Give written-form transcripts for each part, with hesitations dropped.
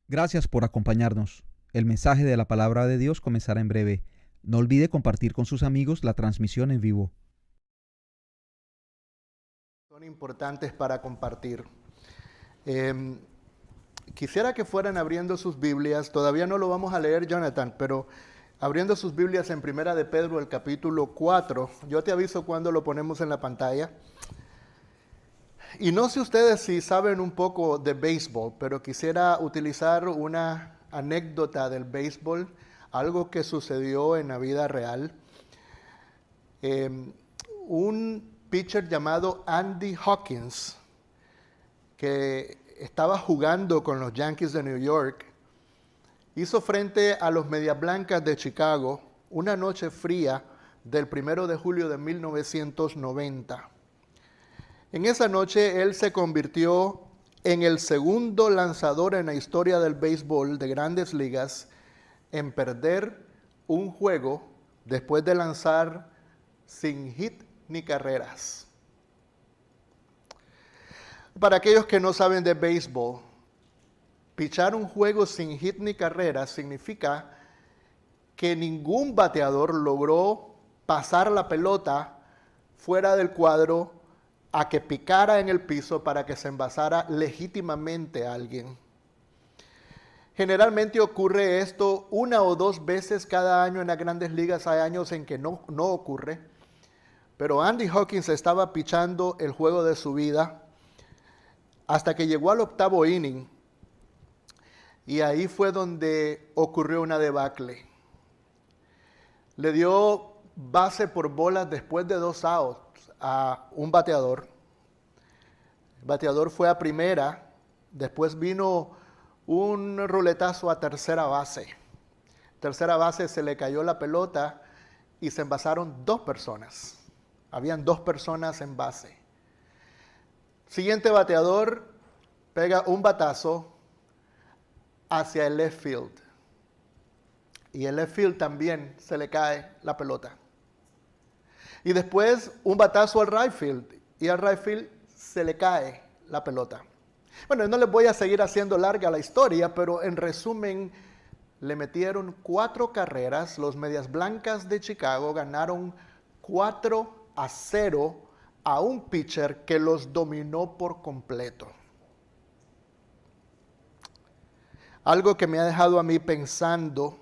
Gracias por acompañarnos. El mensaje de la palabra de Dios comenzará en breve. No olvide compartir con sus amigos la transmisión en vivo. Son importantes para compartir. Quisiera que fueran abriendo sus Biblias. Todavía no lo vamos a leer, Jonathan, pero abriendo sus Biblias en Primera de Pedro, el capítulo 4. Yo te aviso cuando lo ponemos en la pantalla. Y no sé ustedes si saben un poco de béisbol, pero quisiera utilizar una anécdota del béisbol, algo que sucedió en la vida real. Un pitcher llamado Andy Hawkins, que estaba jugando con los Yankees de New York, hizo frente a los Medias Blancas de Chicago una noche fría del 1 de julio de 1990. En esa noche él se convirtió en el segundo lanzador en la historia del béisbol de Grandes Ligas en perder un juego después de lanzar sin hit ni carreras. Para aquellos que no saben de béisbol, pichar un juego sin hit ni carreras significa que ningún bateador logró pasar la pelota fuera del cuadro a que picara en el piso para que se envasara legítimamente a alguien. Generalmente ocurre esto una o dos veces cada año en las Grandes Ligas. Hay años en que no ocurre. Pero Andy Hawkins estaba pichando el juego de su vida hasta que llegó al octavo inning. Y ahí fue donde ocurrió una debacle. Le dio base por bolas después de 2 outs a un bateador. El bateador fue a primera, después vino un ruletazo a tercera base. Tercera base se le cayó la pelota y se envasaron 2 personas. Habían 2 personas en base. Siguiente bateador pega un batazo hacia el left field. Y el left field también se le cae la pelota. Y después un batazo al right field. Y al right field se le cae la pelota. Bueno, no les voy a seguir haciendo larga la historia, pero en resumen, le metieron 4 carreras. Los Medias Blancas de Chicago ganaron 4-0 a un pitcher que los dominó por completo. Algo que me ha dejado a mí pensando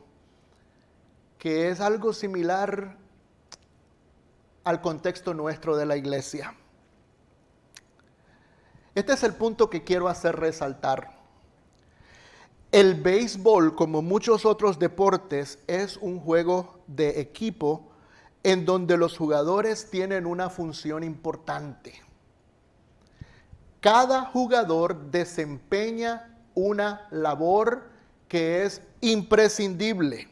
que es algo similar al contexto nuestro de la iglesia. Este es el punto que quiero hacer resaltar. El béisbol, como muchos otros deportes, es un juego de equipo en donde los jugadores tienen una función importante. Cada jugador desempeña una labor que es imprescindible.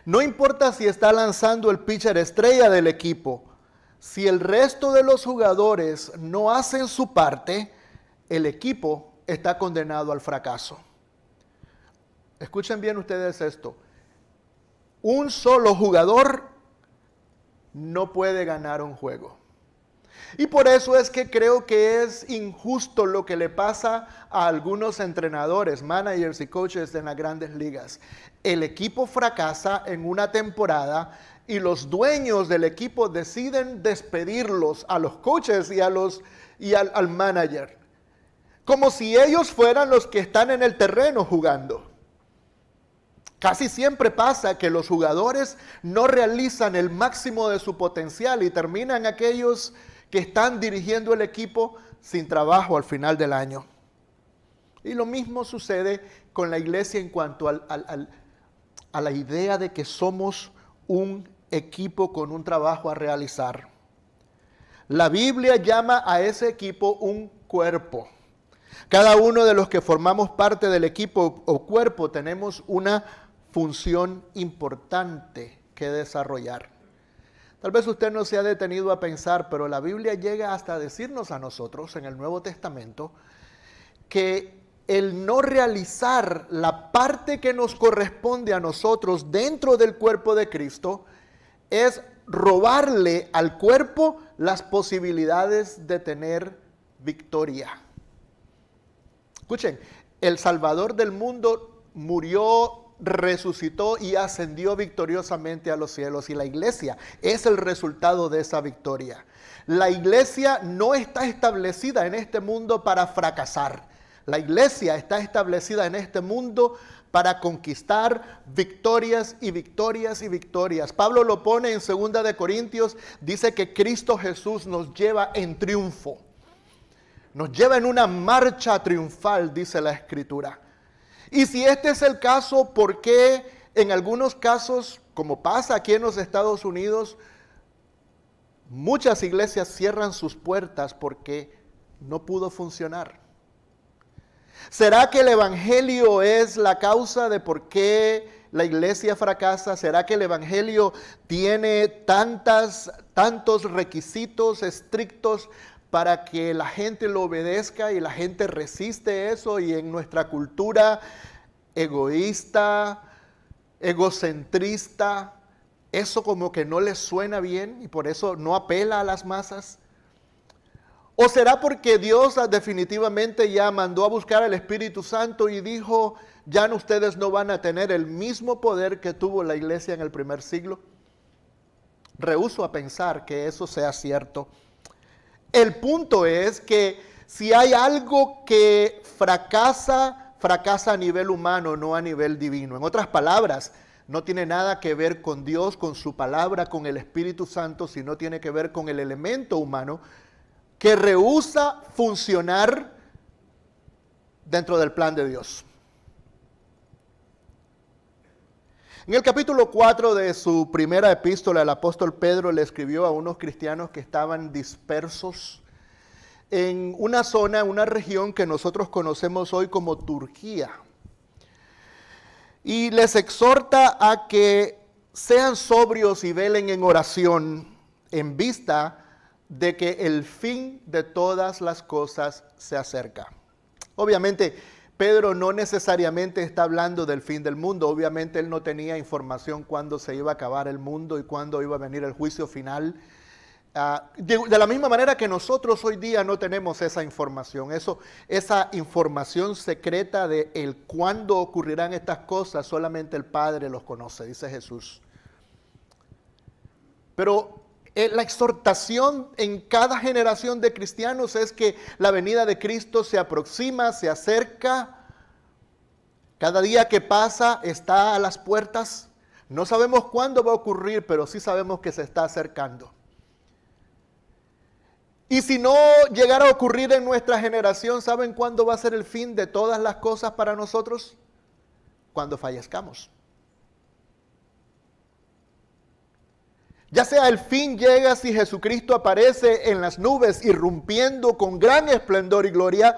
No importa si está lanzando el pitcher estrella del equipo, si el resto de los jugadores no hacen su parte, el equipo está condenado al fracaso. Escuchen bien ustedes esto. Un solo jugador no puede ganar un juego. Y por eso es que creo que es injusto lo que le pasa a algunos entrenadores, managers y coaches de las Grandes Ligas. El equipo fracasa en una temporada y los dueños del equipo deciden despedirlos a los coaches y al manager, como si ellos fueran los que están en el terreno jugando. Casi siempre pasa que los jugadores no realizan el máximo de su potencial y terminan aquellos que están dirigiendo el equipo sin trabajo al final del año. Y lo mismo sucede con la iglesia en cuanto a la idea de que somos un equipo con un trabajo a realizar. La Biblia llama a ese equipo un cuerpo. Cada uno de los que formamos parte del equipo o cuerpo tenemos una función importante que desarrollar. Tal vez usted no se ha detenido a pensar, pero la Biblia llega hasta decirnos a nosotros en el Nuevo Testamento que el no realizar la parte que nos corresponde a nosotros dentro del cuerpo de Cristo es robarle al cuerpo las posibilidades de tener victoria. Escuchen, el Salvador del mundo murió, resucitó y ascendió victoriosamente a los cielos. Y la iglesia es el resultado de esa victoria. La iglesia no está establecida en este mundo para fracasar. La iglesia está establecida en este mundo para conquistar victorias y victorias y victorias. Pablo lo pone en 2 de Corintios, dice que Cristo Jesús nos lleva en triunfo. Nos lleva en una marcha triunfal, dice la Escritura. Y si este es el caso, ¿por qué en algunos casos, como pasa aquí en los Estados Unidos, muchas iglesias cierran sus puertas porque no pudo funcionar? ¿Será que el evangelio es la causa de por qué la iglesia fracasa? ¿Será que el evangelio tiene tantos requisitos estrictos para que la gente lo obedezca y la gente resiste eso? Y en nuestra cultura egoísta, egocentrista, eso como que no les suena bien y por eso no apela a las masas. ¿O será porque Dios definitivamente ya mandó a buscar al Espíritu Santo y dijo, ya ustedes no van a tener el mismo poder que tuvo la iglesia en el primer siglo? Rehúso a pensar que eso sea cierto. El punto es que si hay algo que fracasa, fracasa a nivel humano, no a nivel divino. En otras palabras, no tiene nada que ver con Dios, con su palabra, con el Espíritu Santo, sino tiene que ver con el elemento humano que rehúsa funcionar dentro del plan de Dios. En el capítulo 4 de su primera epístola, el apóstol Pedro le escribió a unos cristianos que estaban dispersos en una zona, una región que nosotros conocemos hoy como Turquía. Y les exhorta a que sean sobrios y velen en oración en vista de que el fin de todas las cosas se acerca. Obviamente, Pedro no necesariamente está hablando del fin del mundo. Obviamente él no tenía información cuándo se iba a acabar el mundo y cuándo iba a venir el juicio final. De la misma manera que nosotros hoy día no tenemos esa información. Esa información secreta de el cuándo ocurrirán estas cosas, solamente el Padre los conoce, dice Jesús. Pero la exhortación en cada generación de cristianos es que la venida de Cristo se aproxima, se acerca. Cada día que pasa está a las puertas. No sabemos cuándo va a ocurrir, pero sí sabemos que se está acercando. Y si no llegara a ocurrir en nuestra generación, ¿saben cuándo va a ser el fin de todas las cosas para nosotros? Cuando fallezcamos. Ya sea el fin llega si Jesucristo aparece en las nubes irrumpiendo con gran esplendor y gloria,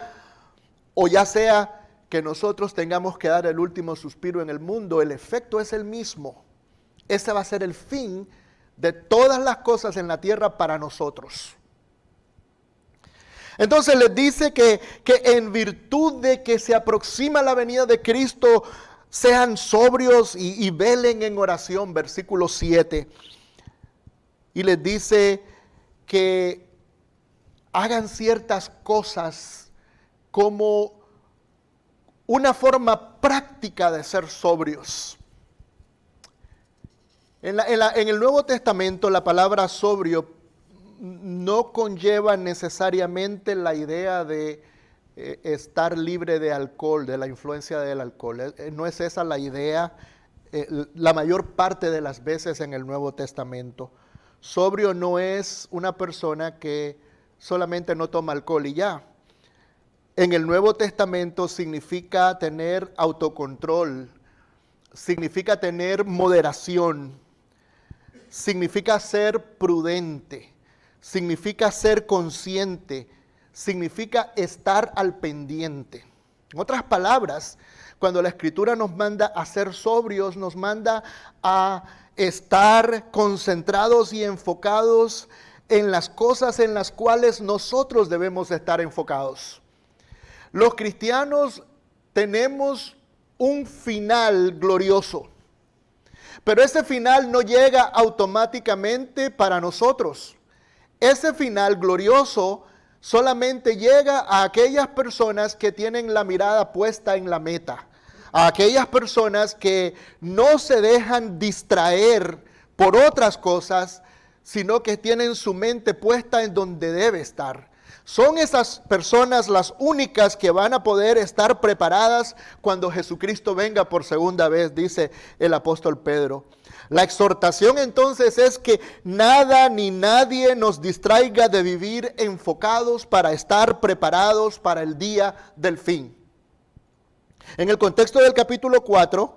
o ya sea que nosotros tengamos que dar el último suspiro en el mundo, el efecto es el mismo. Ese va a ser el fin de todas las cosas en la tierra para nosotros. Entonces les dice que en virtud de que se aproxima la venida de Cristo, sean sobrios y velen en oración, versículo 7. Y les dice que hagan ciertas cosas como una forma práctica de ser sobrios. En el Nuevo Testamento la palabra sobrio no conlleva necesariamente la idea de estar libre de alcohol, de la influencia del alcohol. No es esa la idea la mayor parte de las veces en el Nuevo Testamento. Sobrio no es una persona que solamente no toma alcohol y ya. En el Nuevo Testamento significa tener autocontrol, significa tener moderación, significa ser prudente, significa ser consciente, significa estar al pendiente. En otras palabras, cuando la Escritura nos manda a ser sobrios, nos manda a estar concentrados y enfocados en las cosas en las cuales nosotros debemos estar enfocados. Los cristianos tenemos un final glorioso, pero ese final no llega automáticamente para nosotros. Ese final glorioso solamente llega a aquellas personas que tienen la mirada puesta en la meta, a aquellas personas que no se dejan distraer por otras cosas, sino que tienen su mente puesta en donde debe estar. Son esas personas las únicas que van a poder estar preparadas cuando Jesucristo venga por segunda vez, dice el apóstol Pedro. La exhortación entonces es que nada ni nadie nos distraiga de vivir enfocados para estar preparados para el día del fin. En el contexto del capítulo 4,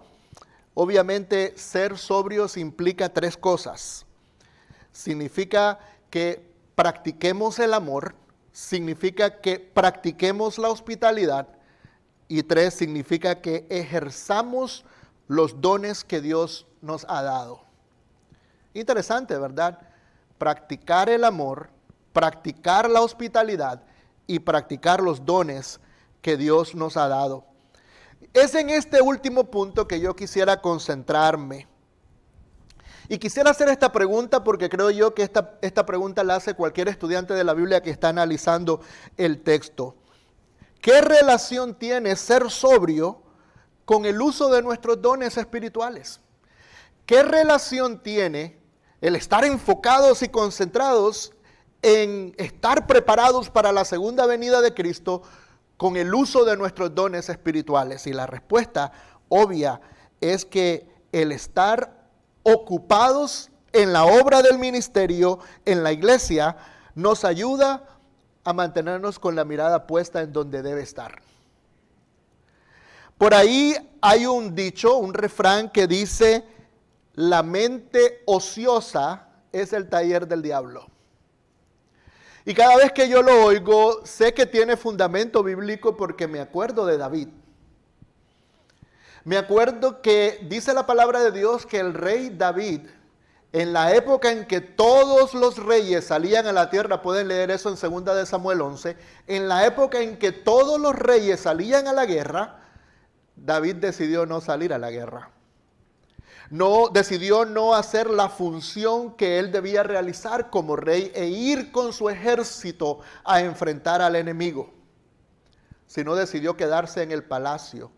obviamente ser sobrios implica tres cosas. Significa que practiquemos el amor, significa que practiquemos la hospitalidad y tres, significa que ejerzamos los dones que Dios nos ha dado. Interesante, ¿verdad? Practicar el amor, practicar la hospitalidad y practicar los dones que Dios nos ha dado. Es en este último punto que yo quisiera concentrarme. Y quisiera hacer esta pregunta porque creo yo que esta pregunta la hace cualquier estudiante de la Biblia que está analizando el texto. ¿Qué relación tiene ser sobrio con el uso de nuestros dones espirituales? ¿Qué relación tiene el estar enfocados y concentrados en estar preparados para la segunda venida de Cristo con el uso de nuestros dones espirituales? Y la respuesta obvia es que el estar ocupados en la obra del ministerio, en la iglesia, nos ayuda a mantenernos con la mirada puesta en donde debe estar. Por ahí hay un dicho, un refrán que dice: la mente ociosa es el taller del diablo. Y cada vez que yo lo oigo, sé que tiene fundamento bíblico porque me acuerdo de David. Me acuerdo que dice la palabra de Dios que el rey David, en la época en que todos los reyes salían a la tierra, pueden leer eso en 2 de Samuel 11, en la época en que todos los reyes salían a la guerra, David decidió no salir a la guerra. Decidió no hacer la función que él debía realizar como rey e ir con su ejército a enfrentar al enemigo, sino decidió quedarse en el palacio,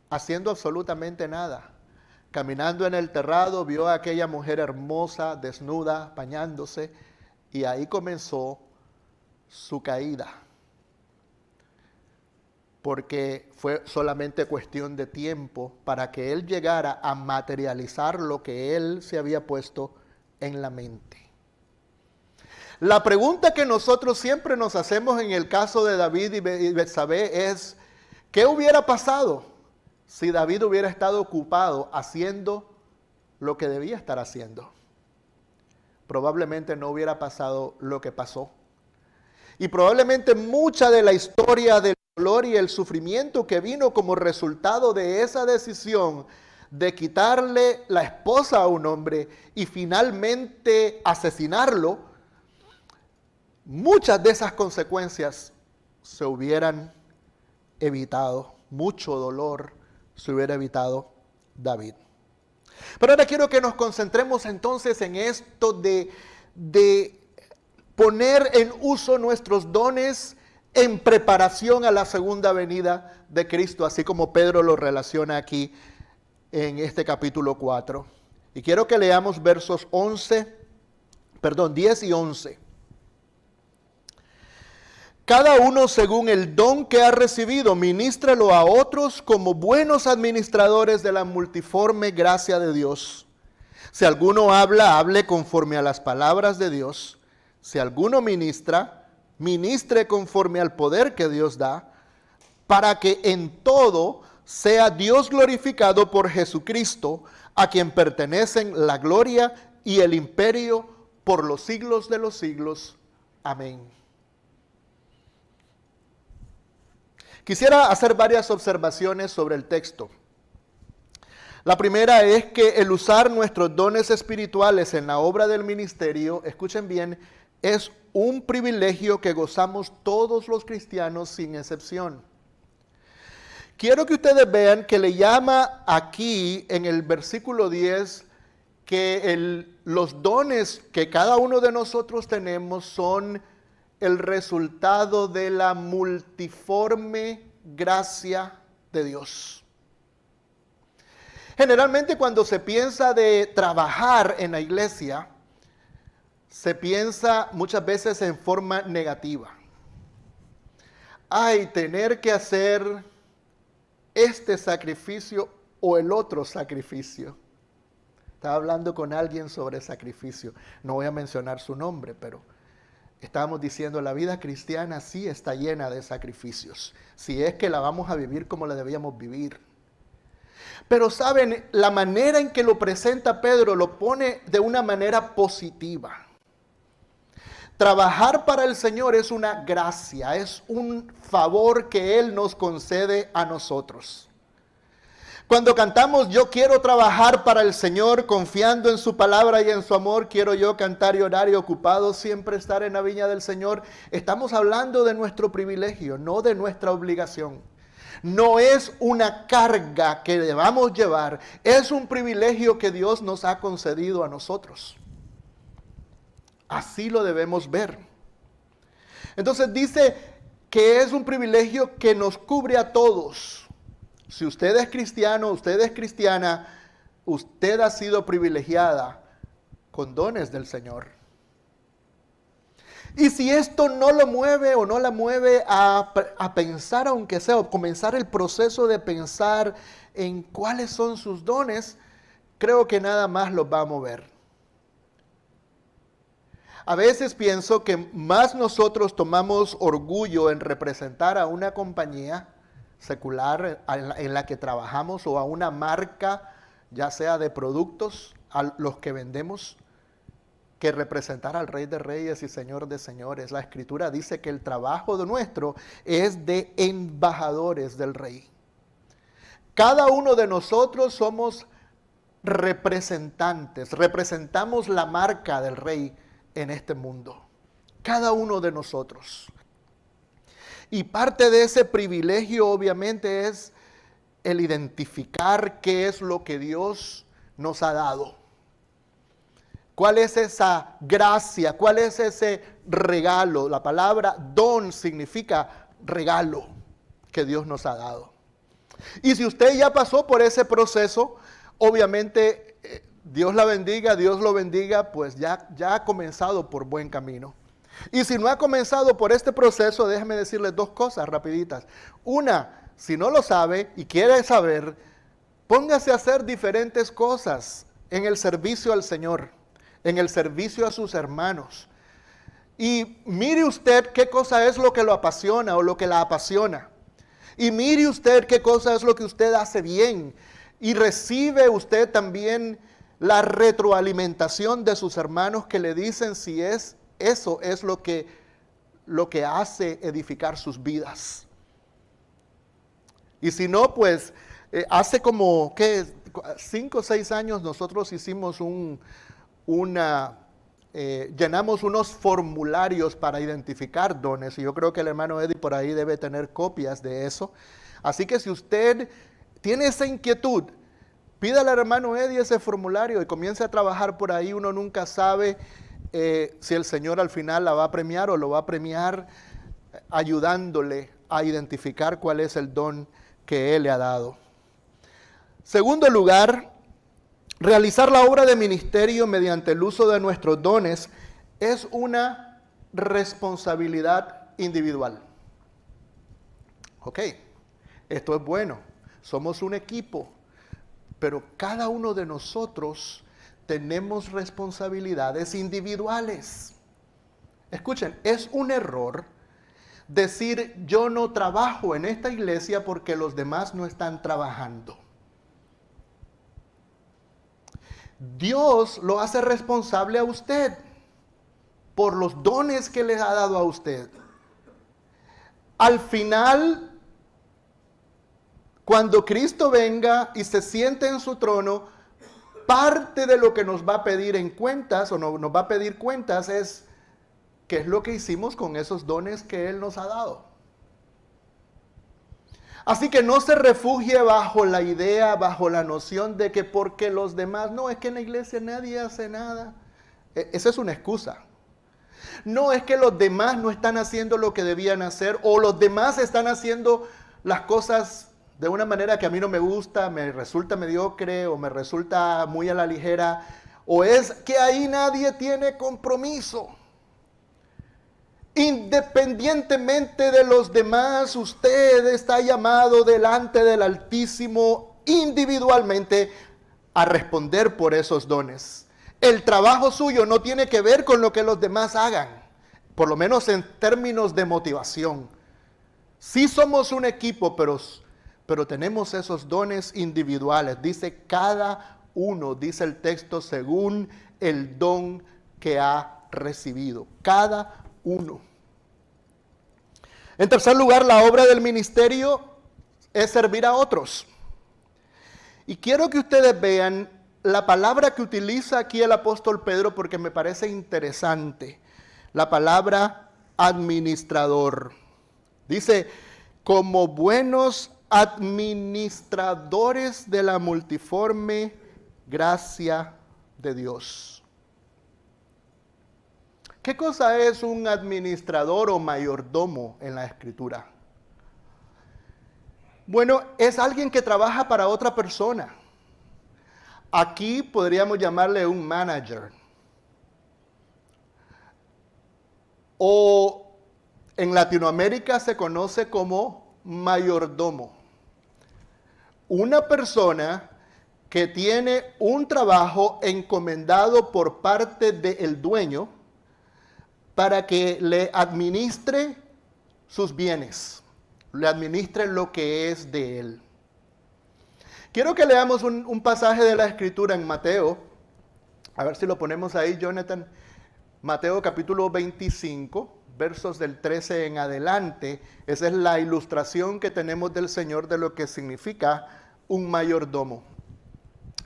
haciendo absolutamente nada. Caminando en el terrado, vio a aquella mujer hermosa, desnuda, bañándose, y ahí comenzó su caída. Porque fue solamente cuestión de tiempo para que él llegara a materializar lo que él se había puesto en la mente. La pregunta que nosotros siempre nos hacemos en el caso de David y Betsabé es: ¿qué hubiera pasado si David hubiera estado ocupado haciendo lo que debía estar haciendo? Probablemente no hubiera pasado lo que pasó. Y probablemente mucha de la historia del dolor y el sufrimiento que vino como resultado de esa decisión de quitarle la esposa a un hombre y finalmente asesinarlo, muchas de esas consecuencias se hubieran evitado. Mucho dolor se hubiera evitado David. Pero ahora quiero que nos concentremos entonces en esto de poner en uso nuestros dones en preparación a la segunda venida de Cristo, así como Pedro lo relaciona aquí en este capítulo 4. Y quiero que leamos versos 10 y 11. Cada uno según el don que ha recibido, ministrelo a otros como buenos administradores de la multiforme gracia de Dios. Si alguno habla, hable conforme a las palabras de Dios. Si alguno ministra, ministre conforme al poder que Dios da, para que en todo sea Dios glorificado por Jesucristo, a quien pertenecen la gloria y el imperio por los siglos de los siglos. Amén. Quisiera hacer varias observaciones sobre el texto. La primera es que el usar nuestros dones espirituales en la obra del ministerio, escuchen bien, es un privilegio que gozamos todos los cristianos sin excepción. Quiero que ustedes vean que le llama aquí en el versículo 10 que los dones que cada uno de nosotros tenemos son el resultado de la multiforme gracia de Dios. Generalmente cuando se piensa de trabajar en la iglesia, se piensa muchas veces en forma negativa. Ay, tener que hacer este sacrificio o el otro sacrificio. Estaba hablando con alguien sobre sacrificio. No voy a mencionar su nombre, pero estábamos diciendo la vida cristiana sí está llena de sacrificios. Si es que la vamos a vivir como la debíamos vivir. Pero saben, la manera en que lo presenta Pedro lo pone de una manera positiva. Trabajar para el Señor es una gracia, es un favor que Él nos concede a nosotros. Cuando cantamos yo quiero trabajar para el Señor, confiando en su palabra y en su amor, quiero yo cantar y orar y ocupado siempre estar en la viña del Señor, estamos hablando de nuestro privilegio, no de nuestra obligación. No es una carga que debamos llevar, es un privilegio que Dios nos ha concedido a nosotros. Así lo debemos ver. Entonces dice que es un privilegio que nos cubre a todos. Si usted es cristiano, usted es cristiana, usted ha sido privilegiada con dones del Señor. Y si esto no lo mueve o no la mueve a pensar, aunque sea, o comenzar el proceso de pensar en cuáles son sus dones, creo que nada más los va a mover. A veces pienso que más nosotros tomamos orgullo en representar a una compañía secular en la que trabajamos o a una marca, ya sea de productos, a los que vendemos, que representar al Rey de Reyes y Señor de Señores. La Escritura dice que el trabajo de nuestro es de embajadores del Rey. Cada uno de nosotros somos representantes, representamos la marca del Rey en este mundo. Cada uno de nosotros. Y parte de ese privilegio obviamente es el identificar qué es lo que Dios nos ha dado. ¿Cuál es esa gracia? ¿Cuál es ese regalo? La palabra don significa regalo que Dios nos ha dado. Y si usted ya pasó por ese proceso, obviamente Dios la bendiga, Dios lo bendiga, pues ya ha comenzado por buen camino. Y si no ha comenzado por este proceso, déjeme decirles dos cosas rapiditas. Una, si no lo sabe y quiere saber, póngase a hacer diferentes cosas en el servicio al Señor, en el servicio a sus hermanos. Y mire usted qué cosa es lo que lo apasiona o lo que la apasiona. Y mire usted qué cosa es lo que usted hace bien. Y recibe usted también la retroalimentación de sus hermanos que le dicen si eso es lo que hace edificar sus vidas. Y si no, pues hace como 5 o 6 años nosotros hicimos llenamos unos formularios para identificar dones, y yo creo que el hermano Eddie por ahí debe tener copias de eso. Así que si usted tiene esa inquietud, pídale al hermano Eddie ese formulario y comience a trabajar por ahí. Uno nunca sabe si el Señor al final la va a premiar o lo va a premiar ayudándole a identificar cuál es el don que Él le ha dado. Segundo lugar, realizar la obra de ministerio mediante el uso de nuestros dones es una responsabilidad individual. Ok, esto es bueno, somos un equipo, pero cada uno de nosotros tenemos responsabilidades individuales. Escuchen, es un error decir yo no trabajo en esta iglesia porque los demás no están trabajando. Dios lo hace responsable a usted por los dones que le ha dado a usted. Al final, cuando Cristo venga y se siente en su trono, parte de lo que nos va a pedir en cuentas, o nos va a pedir cuentas, es qué es lo que hicimos con esos dones que Él nos ha dado. Así que no se refugie bajo la idea, bajo la noción de que porque los demás, no, es que en la iglesia nadie hace nada. Esa es una excusa. No es que los demás no están haciendo lo que debían hacer, o los demás están haciendo las cosas de una manera que a mí no me gusta, me resulta mediocre o me resulta muy a la ligera, o es que ahí nadie tiene compromiso. Independientemente de los demás, usted está llamado delante del Altísimo individualmente a responder por esos dones. El trabajo suyo no tiene que ver con lo que los demás hagan, por lo menos en términos de motivación. Sí somos un equipo, pero tenemos esos dones individuales. Dice cada uno, dice el texto, según el don que ha recibido. Cada uno. En tercer lugar, la obra del ministerio es servir a otros. Y quiero que ustedes vean la palabra que utiliza aquí el apóstol Pedro porque me parece interesante. La palabra administrador. Dice, como buenos administradores de la multiforme gracia de Dios. ¿Qué cosa es un administrador o mayordomo en la Escritura? Bueno, es alguien que trabaja para otra persona. Aquí podríamos llamarle un manager. O en Latinoamérica se conoce como mayordomo. Una persona que tiene un trabajo encomendado por parte del dueño para que le administre sus bienes, le administre lo que es de él. Quiero que leamos un pasaje de la Escritura en Mateo, a ver si lo ponemos ahí, Jonathan. Mateo capítulo 25, versos del 13 en adelante. Esa es la ilustración que tenemos del Señor de lo que significa un mayordomo.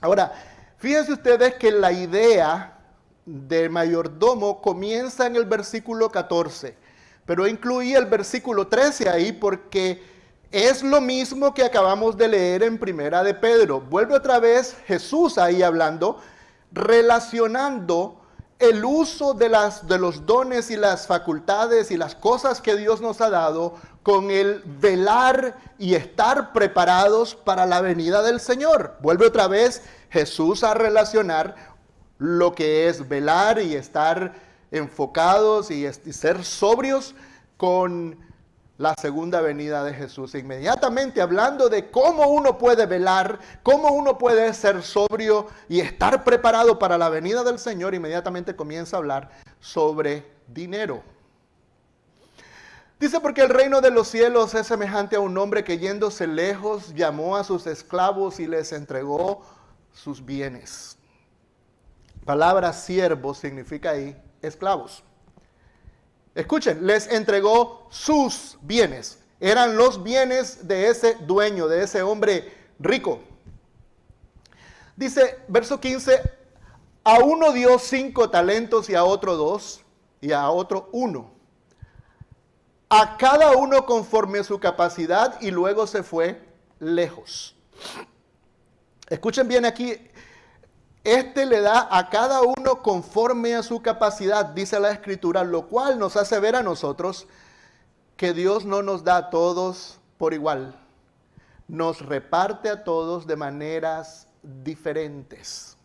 Ahora, fíjense ustedes que la idea de mayordomo comienza en el versículo 14, pero incluí el versículo 13 ahí porque es lo mismo que acabamos de leer en Primera de Pedro. Vuelve otra vez Jesús ahí hablando, relacionando el uso de los dones y las facultades y las cosas que Dios nos ha dado con el velar y estar preparados para la venida del Señor. Vuelve otra vez Jesús a relacionar lo que es velar y estar enfocados y ser sobrios con la segunda venida de Jesús. Inmediatamente hablando de cómo uno puede velar, cómo uno puede ser sobrio y estar preparado para la venida del Señor, inmediatamente comienza a hablar sobre dinero. Dice, porque el reino de los cielos es semejante a un hombre que yéndose lejos llamó a sus esclavos y les entregó sus bienes. Palabra siervo significa ahí esclavos. Escuchen, les entregó sus bienes. Eran los bienes de ese dueño, de ese hombre rico. Dice, verso 15, a uno dio 5 talentos y a otro 2 y a otro 1. A cada uno conforme a su capacidad y luego se fue lejos. Escuchen bien aquí. Este le da a cada uno conforme a su capacidad, dice la Escritura, lo cual nos hace ver a nosotros que Dios no nos da a todos por igual. Nos reparte a todos de maneras diferentes.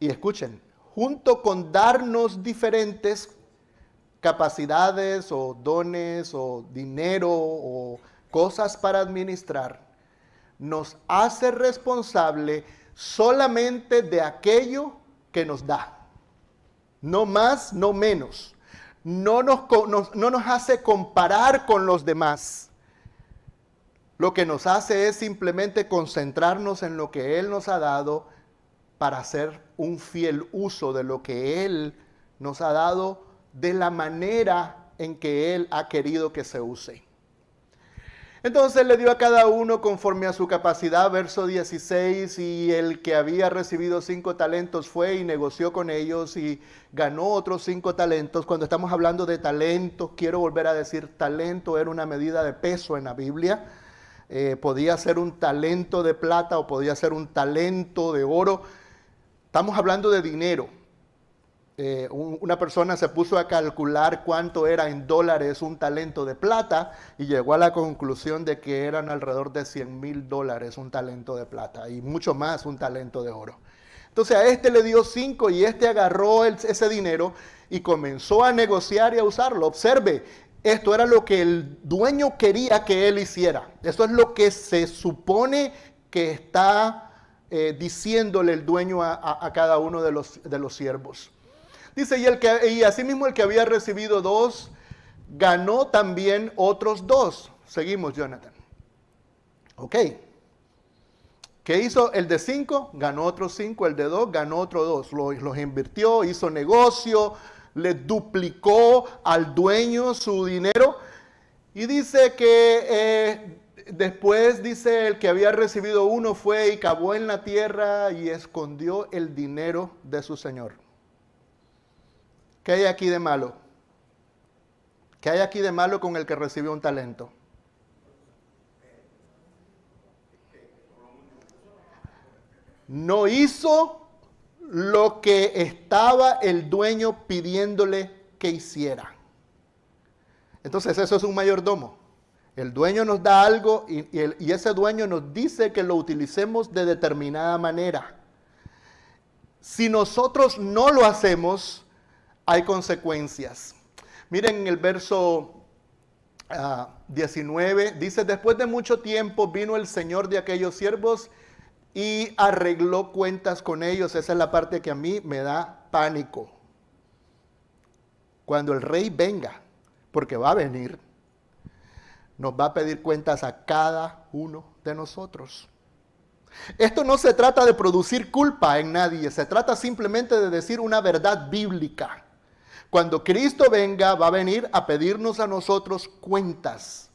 Y escuchen, junto con darnos diferentes capacidades o dones o dinero o cosas para administrar, nos hace responsable solamente de aquello que nos da. No más, no menos. No nos hace comparar con los demás. Lo que nos hace es simplemente concentrarnos en lo que Él nos ha dado para hacer un fiel uso de lo que Él nos ha dado de la manera en que Él ha querido que se use. Entonces le dio a cada uno conforme a su capacidad, verso 16, y el que había recibido 5 talentos fue y negoció con ellos y ganó otros 5 talentos. Cuando estamos hablando de talentos, quiero volver a decir, talento era una medida de peso en la Biblia. Podía ser un talento de plata o podía ser un talento de oro. Estamos hablando de dinero. una persona se puso a calcular cuánto era en dólares un talento de plata y llegó a la conclusión de que eran alrededor de $100,000 un talento de plata y mucho más un talento de oro. Entonces a este le dio 5 y este agarró ese dinero y comenzó a negociar y a usarlo. Observe, esto era lo que el dueño quería que él hiciera. Eso es lo que se supone que está diciéndole el dueño a cada uno de los siervos. Dice, y asimismo el que había recibido 2, ganó también otros 2. Seguimos, Jonathan. Ok. ¿Qué hizo el de 5? Ganó otros 5. El de 2 ganó otros 2. Los invirtió, hizo negocio, le duplicó al dueño su dinero. Y dice que después, dice, el que había recibido 1 fue y cavó en la tierra y escondió el dinero de su señor. ¿Qué hay aquí de malo? ¿Qué hay aquí de malo con el que recibió un talento? No hizo lo que estaba el dueño pidiéndole que hiciera. Entonces eso es un mayordomo. El dueño nos da algo y ese dueño nos dice que lo utilicemos de determinada manera. Si nosotros no lo hacemos, hay consecuencias. Miren en el verso 19, dice, después de mucho tiempo vino el señor de aquellos siervos y arregló cuentas con ellos. Esa es la parte que a mí me da pánico. Cuando el rey venga, porque va a venir, nos va a pedir cuentas a cada uno de nosotros. Esto no se trata de producir culpa en nadie, se trata simplemente de decir una verdad bíblica. Cuando Cristo venga, va a venir a pedirnos a nosotros cuentas.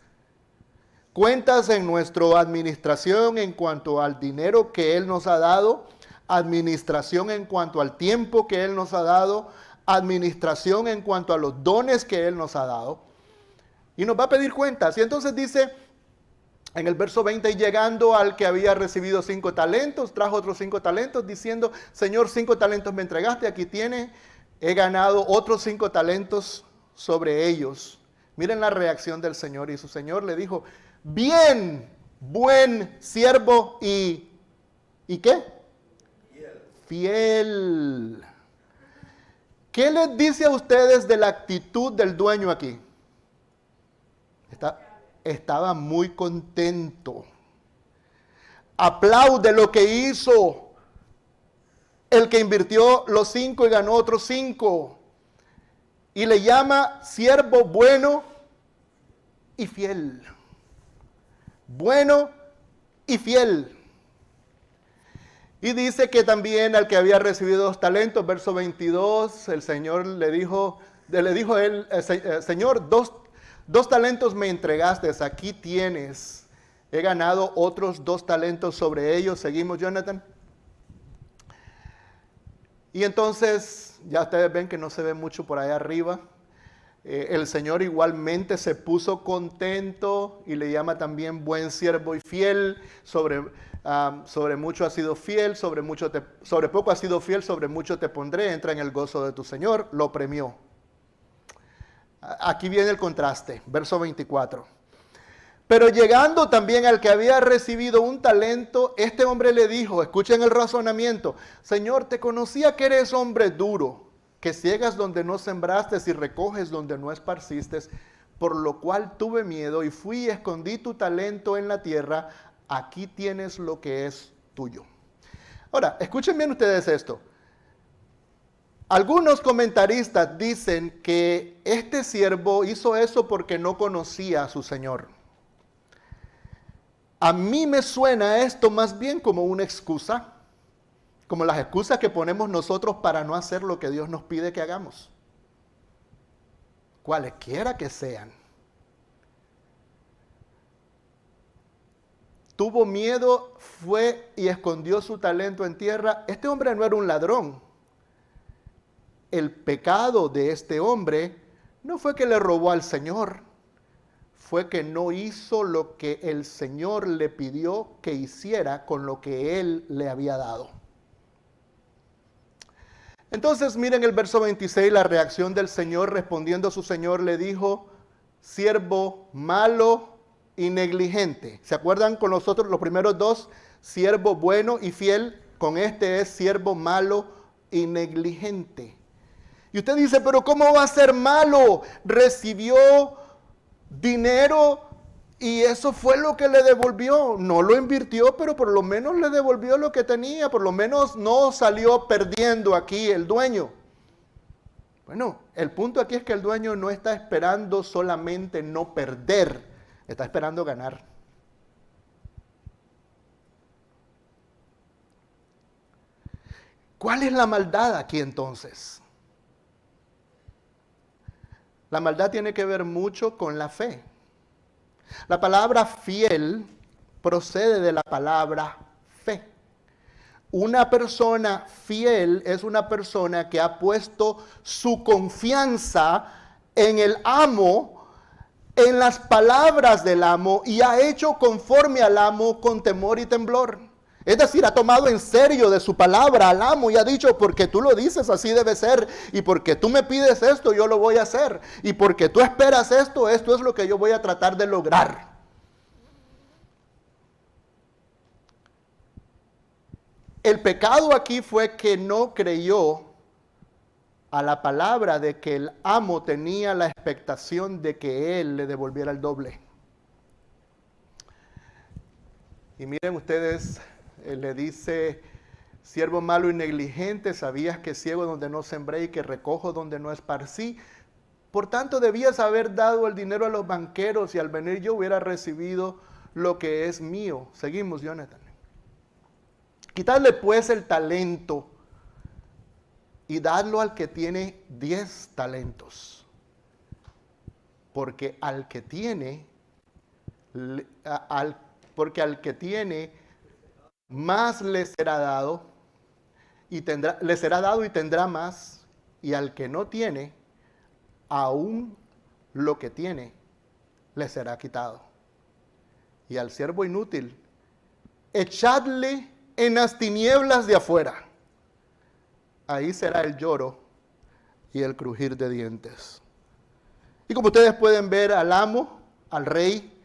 Cuentas en nuestra administración en cuanto al dinero que Él nos ha dado, administración en cuanto al tiempo que Él nos ha dado, administración en cuanto a los dones que Él nos ha dado. Y nos va a pedir cuentas. Y entonces dice en el verso 20, y llegando al que había recibido 5 talentos, trajo otros 5 talentos, diciendo, Señor, 5 talentos me entregaste, aquí tiene, he ganado otros 5 talentos sobre ellos. Miren la reacción del Señor, y su Señor le dijo, bien, buen siervo ¿y qué? Fiel. ¿Qué les dice a ustedes de la actitud del dueño aquí? Estaba muy contento. Aplaude lo que hizo el que invirtió los 5 y ganó otros 5. Y le llama siervo bueno y fiel. Bueno y fiel. Y dice que también al que había recibido 2 talentos, verso 22, el Señor le dijo a él, Señor, dos talentos me entregaste, aquí tienes. He ganado otros 2 talentos sobre ellos. Seguimos, Jonathan. Y entonces, ya ustedes ven que no se ve mucho por allá arriba. El Señor igualmente se puso contento y le llama también buen siervo y fiel. Sobre mucho has sido fiel, sobre poco has sido fiel, sobre mucho te pondré. Entra en el gozo de tu Señor. Lo premió. Aquí viene el contraste, verso 24. Pero llegando también al que había recibido un talento, este hombre le dijo, escuchen el razonamiento, Señor, te conocía que eres hombre duro, que ciegas donde no sembraste y recoges donde no esparciste, por lo cual tuve miedo y fui y escondí tu talento en la tierra, aquí tienes lo que es tuyo. Ahora, escuchen bien ustedes esto. Algunos comentaristas dicen que este siervo hizo eso porque no conocía a su señor. A mí me suena esto más bien como una excusa, como las excusas que ponemos nosotros para no hacer lo que Dios nos pide que hagamos, cualesquiera que sean. Tuvo miedo, fue y escondió su talento en tierra. Este hombre no era un ladrón. El pecado de este hombre no fue que le robó al Señor, fue que no hizo lo que el Señor le pidió que hiciera con lo que Él le había dado. Entonces miren el verso 26, la reacción del Señor. Respondiendo a su Señor le dijo: siervo malo y negligente. ¿Se acuerdan con nosotros los primeros dos? Siervo bueno y fiel. Con este es siervo malo y negligente. Y usted dice, pero ¿cómo va a ser malo? Recibió dinero y eso fue lo que le devolvió. No lo invirtió, pero por lo menos le devolvió lo que tenía. Por lo menos no salió perdiendo aquí el dueño. Bueno, el punto aquí es que el dueño no está esperando solamente no perder, está esperando ganar. ¿Cuál es la maldad aquí entonces? La maldad tiene que ver mucho con la fe. La palabra fiel procede de la palabra fe. Una persona fiel es una persona que ha puesto su confianza en el amo, en las palabras del amo, y ha hecho conforme al amo con temor y temblor. Es decir, ha tomado en serio de su palabra al amo y ha dicho, porque tú lo dices, así debe ser. Y porque tú me pides esto, yo lo voy a hacer. Y porque tú esperas esto, esto es lo que yo voy a tratar de lograr. El pecado aquí fue que no creyó a la palabra de que el amo tenía la expectación de que él le devolviera el doble. Y miren ustedes, le dice: siervo malo y negligente, sabías que ciego donde no sembré y que recojo donde no esparcí. Por tanto, debías haber dado el dinero a los banqueros y al venir yo hubiera recibido lo que es mío. Seguimos, Jonathan. Quitarle pues el talento y darlo al que tiene 10 talentos. Porque al que tiene, más le será dado y tendrá más, y al que no tiene, aún lo que tiene le será quitado. Y al siervo inútil, echadle en las tinieblas de afuera. Ahí será el lloro y el crujir de dientes. Y como ustedes pueden ver, al amo, al rey,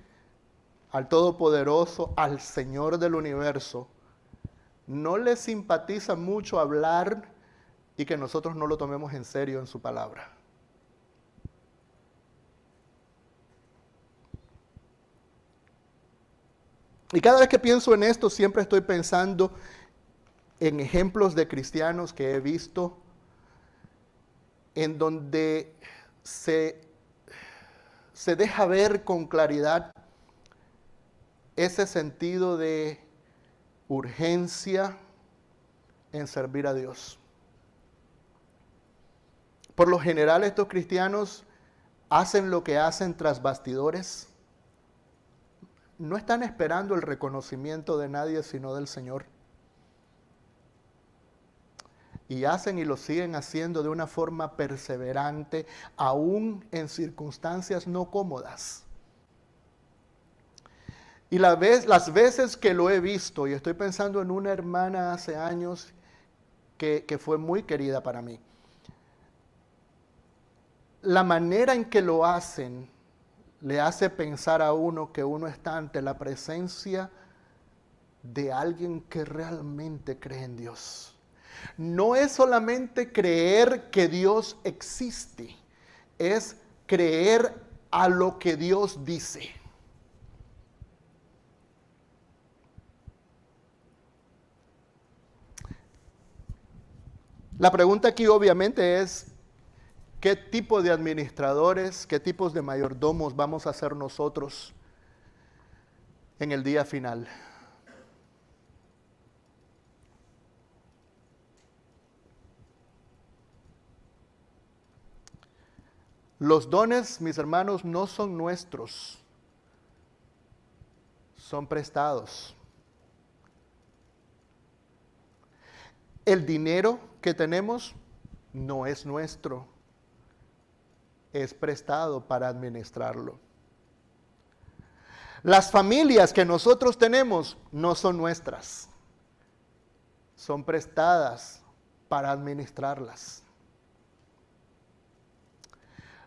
al Todopoderoso, al Señor del universo, no le simpatiza mucho hablar y que nosotros no lo tomemos en serio en su palabra. Y cada vez que pienso en esto, siempre estoy pensando en ejemplos de cristianos que he visto en donde se deja ver con claridad ese sentido de urgencia en servir a Dios. Por lo general, estos cristianos hacen lo que hacen tras bastidores. No están esperando el reconocimiento de nadie sino del Señor. Y hacen y lo siguen haciendo de una forma perseverante, aún en circunstancias no cómodas. Y las veces que lo he visto, y estoy pensando en una hermana hace años que fue muy querida para mí. La manera en que lo hacen le hace pensar a uno que uno está ante la presencia de alguien que realmente cree en Dios. No es solamente creer que Dios existe, es creer a lo que Dios dice. La pregunta aquí obviamente es, ¿qué tipo de administradores, qué tipos de mayordomos vamos a ser nosotros en el día final? Los dones, mis hermanos, no son nuestros, son prestados. El dinero que tenemos no es nuestro, es prestado para administrarlo. Las familias que nosotros tenemos no son nuestras, son prestadas para administrarlas.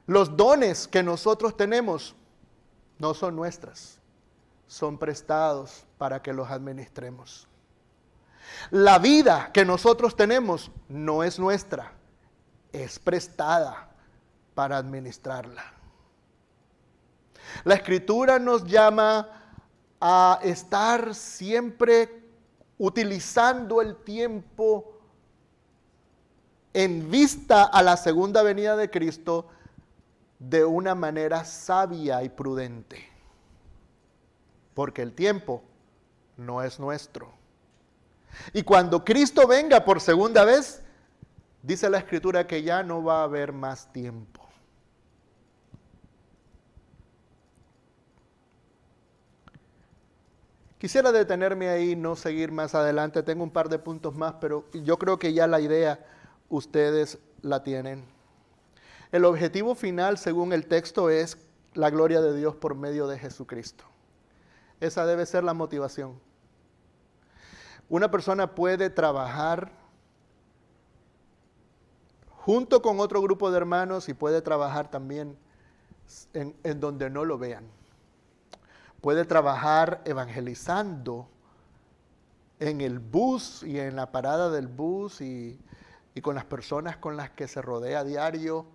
Los dones que nosotros tenemos no son nuestras, son prestados para que los administremos. La vida que nosotros tenemos no es nuestra, es prestada para administrarla. La Escritura nos llama a estar siempre utilizando el tiempo en vista a la segunda venida de Cristo de una manera sabia y prudente. Porque el tiempo no es nuestro. Y cuando Cristo venga por segunda vez, dice la Escritura que ya no va a haber más tiempo. Quisiera detenerme ahí, no seguir más adelante. Tengo un par de puntos más, pero yo creo que ya la idea ustedes la tienen. El objetivo final, según el texto, es la gloria de Dios por medio de Jesucristo. Esa debe ser la motivación. Una persona puede trabajar junto con otro grupo de hermanos y puede trabajar también en donde no lo vean. Puede trabajar evangelizando en el bus y en la parada del bus y con las personas con las que se rodea a diario.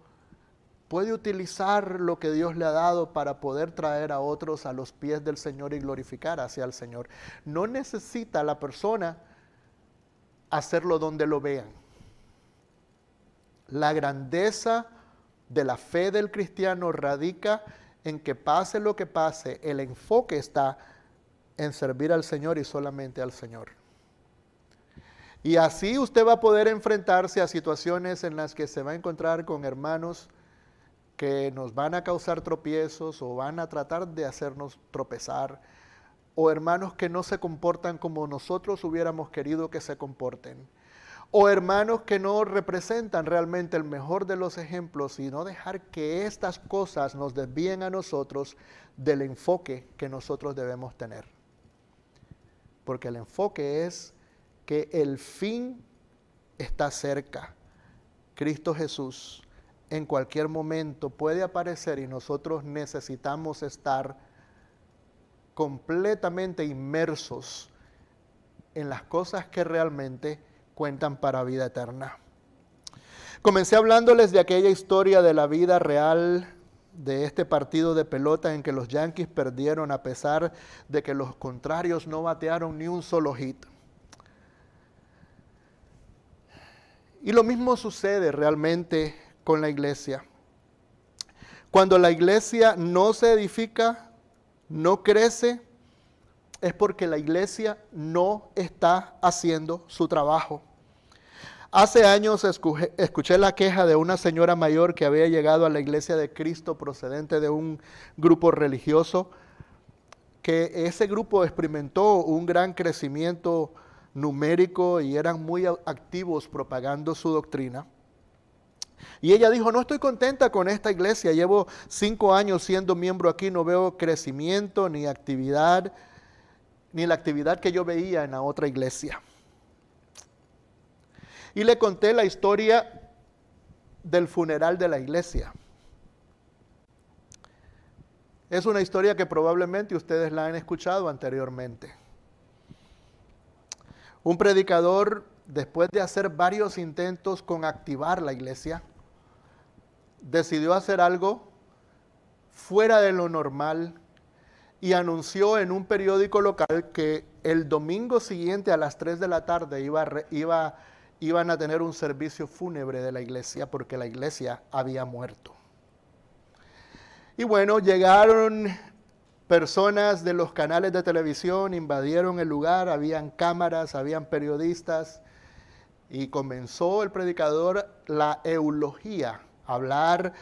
Puede utilizar lo que Dios le ha dado para poder traer a otros a los pies del Señor y glorificar hacia el Señor. No necesita la persona hacerlo donde lo vean. La grandeza de la fe del cristiano radica en que pase lo que pase, el enfoque está en servir al Señor y solamente al Señor. Y así usted va a poder enfrentarse a situaciones en las que se va a encontrar con hermanos que nos van a causar tropiezos o van a tratar de hacernos tropezar, o hermanos que no se comportan como nosotros hubiéramos querido que se comporten, o hermanos que no representan realmente el mejor de los ejemplos, y no dejar que estas cosas nos desvíen a nosotros del enfoque que nosotros debemos tener. Porque el enfoque es que el fin está cerca. Cristo Jesús en cualquier momento puede aparecer y nosotros necesitamos estar completamente inmersos en las cosas que realmente cuentan para vida eterna. Comencé hablándoles de aquella historia de la vida real de este partido de pelota en que los Yankees perdieron a pesar de que los contrarios no batearon ni un solo hit. Y lo mismo sucede realmente con la iglesia. Cuando la iglesia no se edifica, no crece, es porque la iglesia no está haciendo su trabajo. Hace años escuché la queja de una señora mayor que había llegado a la iglesia de Cristo procedente de un grupo religioso, que ese grupo experimentó un gran crecimiento numérico y eran muy activos propagando su doctrina. Y ella dijo, no estoy contenta con esta iglesia, llevo 5 años siendo miembro aquí, no veo crecimiento ni actividad, ni la actividad que yo veía en la otra iglesia. Y le conté la historia del funeral de la iglesia. Es una historia que probablemente ustedes la han escuchado anteriormente. Un predicador, después de hacer varios intentos con activar la iglesia, decidió hacer algo fuera de lo normal y anunció en un periódico local que el domingo siguiente a las 3 de la tarde iban a tener un servicio fúnebre de la iglesia porque la iglesia había muerto. Y bueno, llegaron personas de los canales de televisión, invadieron el lugar, habían cámaras, habían periodistas y comenzó el predicador la eulogía, a hablar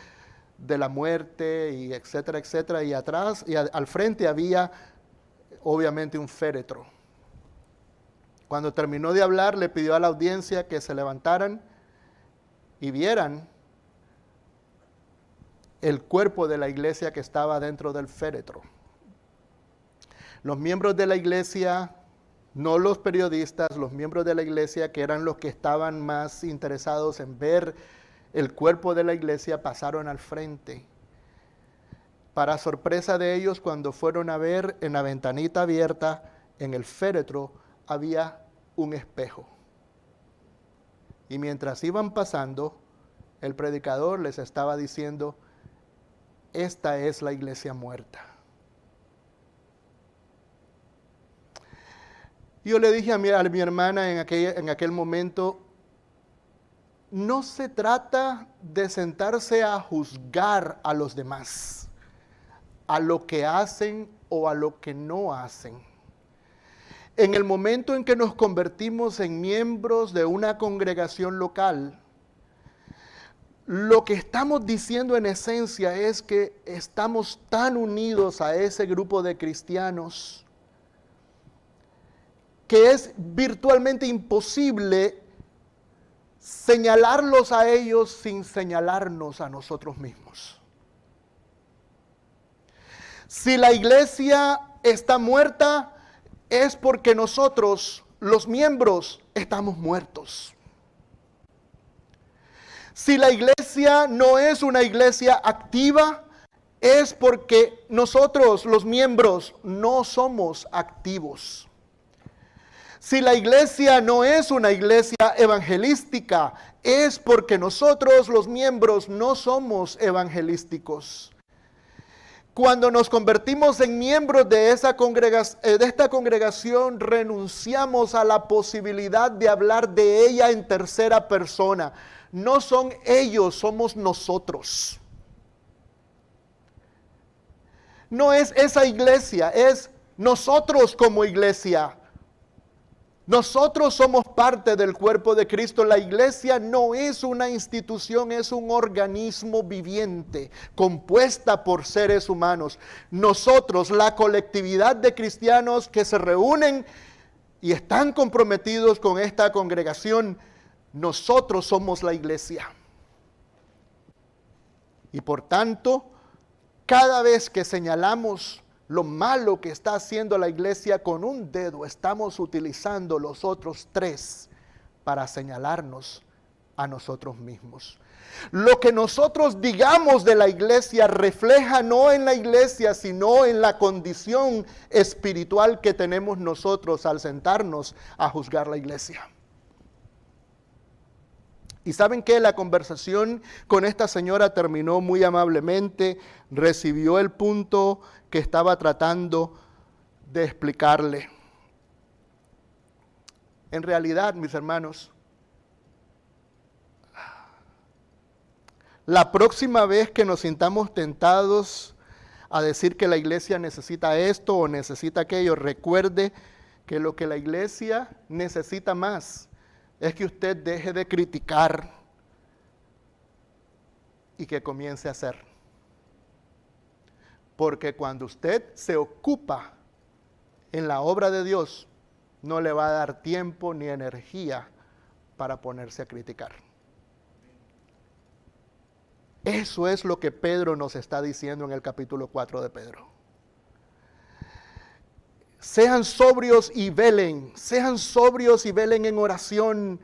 de la muerte y etcétera, etcétera. Y atrás y al frente había obviamente un féretro. Cuando terminó de hablar, le pidió a la audiencia que se levantaran y vieran el cuerpo de la iglesia que estaba dentro del féretro. Los miembros de la iglesia No los periodistas, los miembros de la iglesia, que eran los que estaban más interesados en ver el cuerpo de la iglesia, pasaron al frente. Para sorpresa de ellos, cuando fueron a ver en la ventanita abierta, en el féretro, había un espejo. Y mientras iban pasando, el predicador les estaba diciendo, esta es la iglesia muerta. Yo le dije a mi hermana en aquel momento, no se trata de sentarse a juzgar a los demás, a lo que hacen o a lo que no hacen. En el momento en que nos convertimos en miembros de una congregación local, lo que estamos diciendo en esencia es que estamos tan unidos a ese grupo de cristianos que es virtualmente imposible señalarlos a ellos sin señalarnos a nosotros mismos. Si la iglesia está muerta, es porque nosotros, los miembros, estamos muertos. Si la iglesia no es una iglesia activa, es porque nosotros, los miembros, no somos activos. Si la iglesia no es una iglesia evangelística, es porque nosotros, los miembros, no somos evangelísticos. Cuando nos convertimos en miembros de esta congregación, renunciamos a la posibilidad de hablar de ella en tercera persona. No son ellos, somos nosotros. No es esa iglesia, es nosotros como iglesia. Nosotros somos parte del cuerpo de Cristo. La iglesia no es una institución, es un organismo viviente, compuesta por seres humanos. Nosotros, la colectividad de cristianos que se reúnen y están comprometidos con esta congregación, nosotros somos la iglesia. Y por tanto, cada vez que señalamos lo malo que está haciendo la iglesia con un dedo, estamos utilizando los otros tres para señalarnos a nosotros mismos. Lo que nosotros digamos de la iglesia refleja no en la iglesia, sino en la condición espiritual que tenemos nosotros al sentarnos a juzgar la iglesia. Y ¿saben qué? La conversación con esta señora terminó muy amablemente, recibió el punto que estaba tratando de explicarle. En realidad, mis hermanos, la próxima vez que nos sintamos tentados a decir que la iglesia necesita esto o necesita aquello, recuerde que lo que la iglesia necesita más es que usted deje de criticar y que comience a hacer. Porque cuando usted se ocupa en la obra de Dios, no le va a dar tiempo ni energía para ponerse a criticar. Eso es lo que Pedro nos está diciendo en el capítulo 4 de Pedro. Sean sobrios y velen en oración,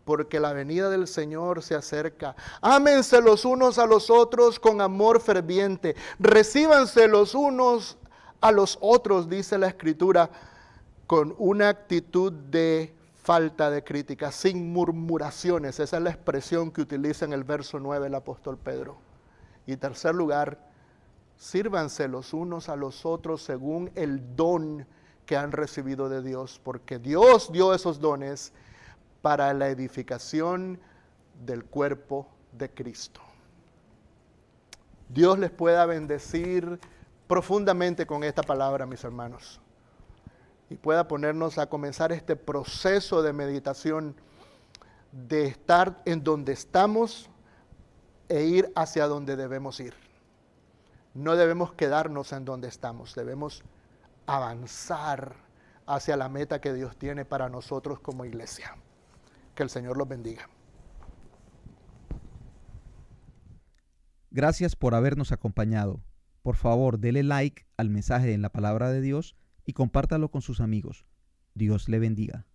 porque la venida del Señor se acerca. Ámense los unos a los otros con amor ferviente. Recíbanse los unos a los otros, dice la Escritura, con una actitud de falta de crítica, sin murmuraciones. Esa es la expresión que utiliza en el verso 9 el apóstol Pedro. Y en tercer lugar, sírvanse los unos a los otros según el don que han recibido de Dios, porque Dios dio esos dones para la edificación del cuerpo de Cristo. Dios les pueda bendecir profundamente con esta palabra, mis hermanos, y pueda ponernos a comenzar este proceso de meditación, de estar en donde estamos e ir hacia donde debemos ir. No debemos quedarnos en donde estamos, debemos avanzar hacia la meta que Dios tiene para nosotros como iglesia. Que el Señor los bendiga. Gracias por habernos acompañado. Por favor, dele like al mensaje en la palabra de Dios y compártalo con sus amigos. Dios le bendiga.